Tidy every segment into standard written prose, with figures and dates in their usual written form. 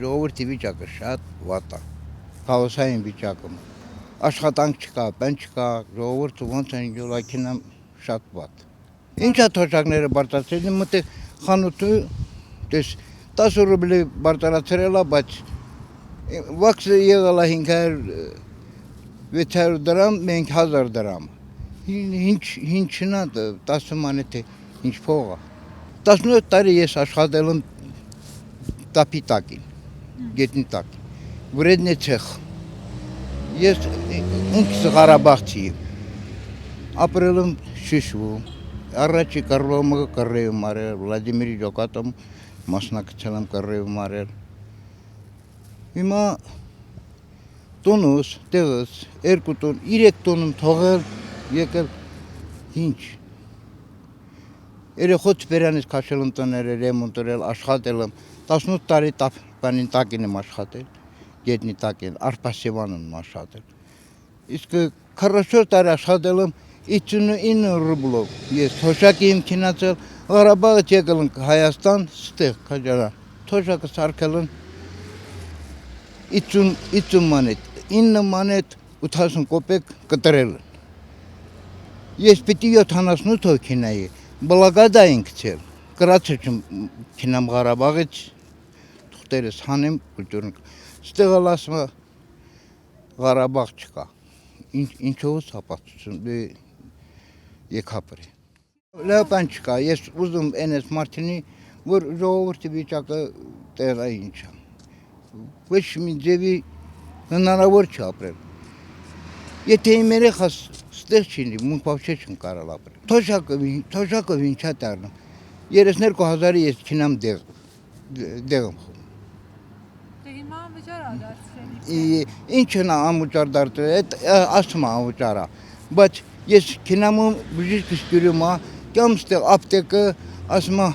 ժողովրդի վիճակը շատ վատ է, քաոսային վիճակում, աշխատանք չկա, բան չկա, ժողովուրդը ոնց են յոլակինամ շատ վատ։ Ինչա թոշակները բարձրացրել, մտեղ խանութը, դες 10 ռուբլի բարձրացրել է, բայց վաքսը եղել է 500-600 դրամ, մենք 1000 դրամ։ Ինչ չնա 10 մանեթ ինչ փող է։ 17 տարի ես աշխատել եմ տապի տակին, գետնի տակին, վրեդնի ցեխ։ Ես ինքս Ղարաբաղցի եմ, ապրել եմ Շիշվում, առաջի կռվոմը կռիվ մարել, Վլադիմիրի ջոկատում մասնակցել եմ կռիվ մարել։ Հիմա տոնուս, տեղս, 2 տոն, 3 տոնում թողել, եկել ինչ։ Երեխոց բերանից քաշել եմ տները, ռեմոնտել, աշխատել եմ, 18 տարի տապանին տակին եմ աշխատել, գետնի տակին, Արփասեվանում եմ աշխատել։ Իսկ 44 տարի աշխատել եմ 59 ռուբլով, ես թոշակի եմ քնացել, Ղարաբաղից եկել եմ Հայաստան, ստեղ քաջարա, թոշակը սարքել եմ 50 մանեթ, 9 մանեթ 80 կոպեկ կտրել են։ Ես պիտի 78 հոգ քնայի, բլագադա են գցել, կրացել չեմ քնամ Ղարաբաղից, թուղթերս հանեմ, ստեղ էլ ասում է Ղարաբաղ չկա, ինչով սապացություն, եկապրի։ Լավ բան չկա, ես ուզում ենես մարդինի, որ ժողովրդի վիճակը տեղա ինչ է, ոչ մի ձևի հնարավոր չի ապրել։ Եթե իմ երեխաս ստեղ չինի, մունք բավչե չեմ կարալ ապրել։ Թոշակով ինչա դառնում, 32,000-ի ես քինամ դեղում խում։ Հիմա անվճար է դարձրել։ Ինչն է անվճար դարձրել, ասում է անվճար է, բայց ես քինամ բժիշկս գյուրում է, կամ ստեղ ապտեկը, ասում է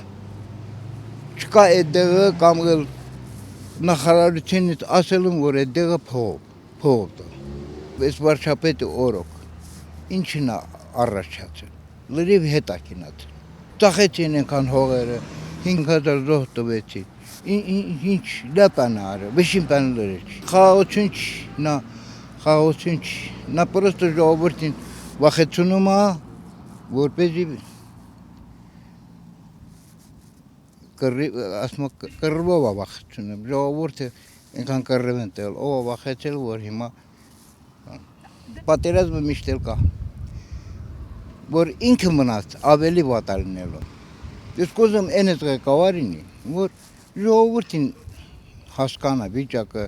չկա այդ դեղը, կամ նախարարությունից ասել եմ, որ այդ դեղը փողով տա։ Այս վարչապետը օրոք, ինչն է առաջացել, լրիվ հետ է քինացել։ Ծախեցին ենքան հողերը, 5000 զոհ տվեցին, ինչ լավ բան է արել, վշին բան լրիչ, խաղացություն չի, նա պրոստը ժողովրդին վախեցնում է, որպեսզի կռվով է վախեցնում, ժողովուրդը ենքան կռվ են տել, ով է վախեցել, որ հիմա պատերազմը միշտ էլ կա, որ ինքը մնաց ավելի վատ է լինելու։ Ես կուզում ենես ղեկավարինի, որ ժողովուրդին հասկանա վիճակը,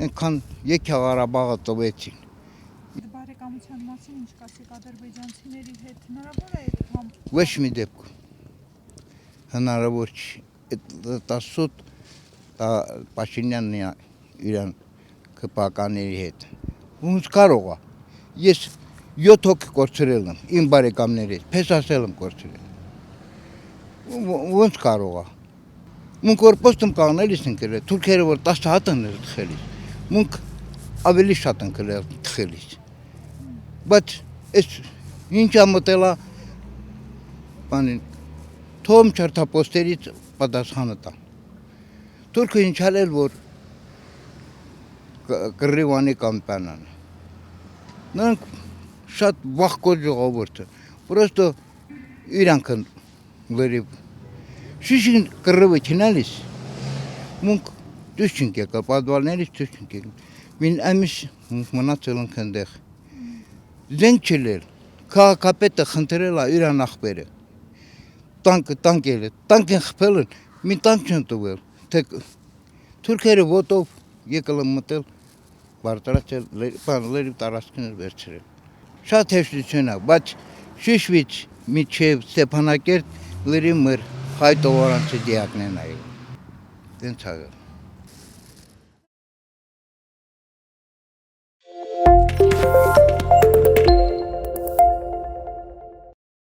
ենքան եկա Ղարաբաղը տվեցին։ Բարեկամության մասին ինչ կասեք ադրբեջանցիների հետ, հնարավոր է այդ կամ։ Ոչ մի դեպքում հնարավոր չի, դա սուտ, դա Փաշինյանն է իրան քպականների հետ։ Ոնց կարող է, ես 7 հոգ կորցրել եմ, իմ բարեկամների հետ, պես ասել եմ կորցրել։ Ոնց կարող է։ Մունք որ պոստում կանգնելիս են կրել, թուրքերը որ 10 հատ են թխելիս, մունք ավելի շատ են կրել թխելիս։ Բայց այս ինչա մտել է, բանին, թողում չարթապոստերից պատասխանը տան։ Թուրքը ինչ արել, որ կռիվանի կամ բանան։ Նրանք շատ վախկոտ ժողովուրդ են, պրոստը իրանք են լրիվ։ Շիշին կռիվը քնալիս, մունք դուս չենք եկել, պատվալներից դուս չենք եկել, մին ամիս մնացել ենք ընդեղ։ Զենք չելել, քաղաքապետը խնդրել է իրան ախպերը, տանկ ելել, տանկ են խփել են, մի տանկ չեն տվել, թե թուրքերը ոտով եկել են մտել, բարձրացել, լրիվ տարածքներ վերցրել։ Շատ հեշտություն է, բայց Շիշվից մինչև Ստեփանակերտ լրիվ մեր հայտովարանցի դիակներն է եղել, դենց աղել։